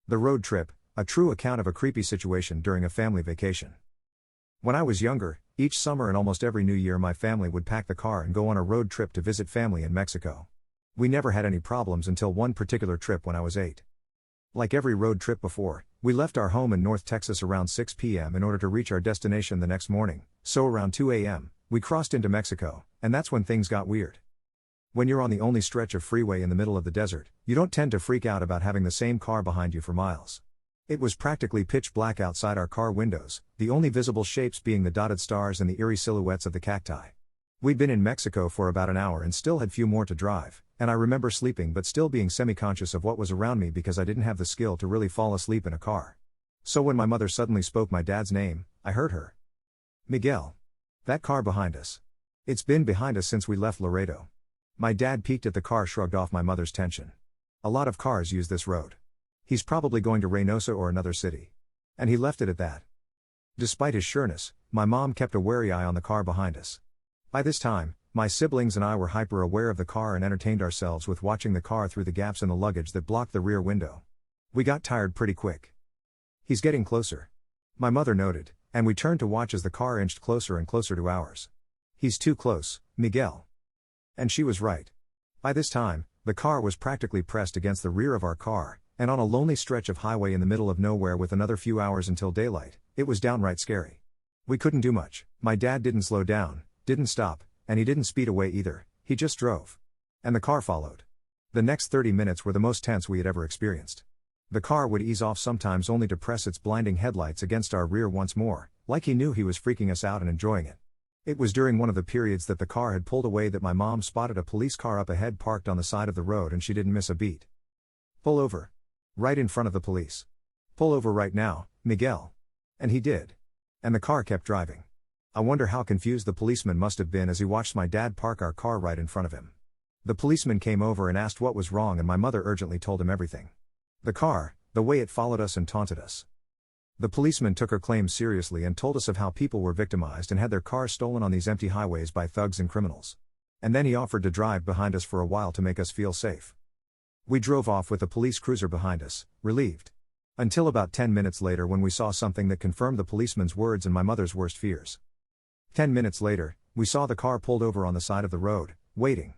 The Road Trip, a true account of a creepy situation during a family vacation. When I was younger, each summer and almost every New Year my family would pack the car and go on a road trip to visit family in Mexico. We never had any problems until one particular trip when I was 8. Like every road trip before, we left our home in North Texas around 6 p.m. in order to reach our destination the next morning, so around 2 a.m., we crossed into Mexico, and that's when things got weird. When you're on the only stretch of freeway in the middle of the desert, you don't tend to freak out about having the same car behind you for miles. It was practically pitch black outside our car windows, the only visible shapes being the dotted stars and the eerie silhouettes of the cacti. We'd been in Mexico for about an hour and still had few more to drive, and I remember sleeping but still being semi-conscious of what was around me because I didn't have the skill to really fall asleep in a car. So when my mother suddenly spoke my dad's name, I heard her. Miguel. That car behind us. It's been behind us since we left Laredo. My dad peeked at the car, shrugged off my mother's tension. A lot of cars use this road. He's probably going to Reynosa or another city. And he left it at that. Despite his sureness, my mom kept a wary eye on the car behind us. By this time, my siblings and I were hyper aware of the car and entertained ourselves with watching the car through the gaps in the luggage that blocked the rear window. We got tired pretty quick. He's getting closer. My mother noted, and we turned to watch as the car inched closer and closer to ours. He's too close, Miguel. And she was right. By this time, the car was practically pressed against the rear of our car, and on a lonely stretch of highway in the middle of nowhere with another few hours until daylight, it was downright scary. We couldn't do much. My dad didn't slow down, didn't stop, and he didn't speed away either, he just drove. And the car followed. The next 30 minutes were the most tense we had ever experienced. The car would ease off sometimes only to press its blinding headlights against our rear once more, like he knew he was freaking us out and enjoying it. It was during one of the periods that the car had pulled away that my mom spotted a police car up ahead parked on the side of the road and she didn't miss a beat. Pull over. Right in front of the police. Pull over right now, Miguel. And he did. And the car kept driving. I wonder how confused the policeman must have been as he watched my dad park our car right in front of him. The policeman came over and asked what was wrong and my mother urgently told him everything. The car, the way it followed us and taunted us. The policeman took her claims seriously and told us of how people were victimized and had their cars stolen on these empty highways by thugs and criminals. And then he offered to drive behind us for a while to make us feel safe. We drove off with the police cruiser behind us, relieved. Until about 10 minutes later when we saw something that confirmed the policeman's words and my mother's worst fears. 10 minutes later, we saw the car pulled over on the side of the road, waiting.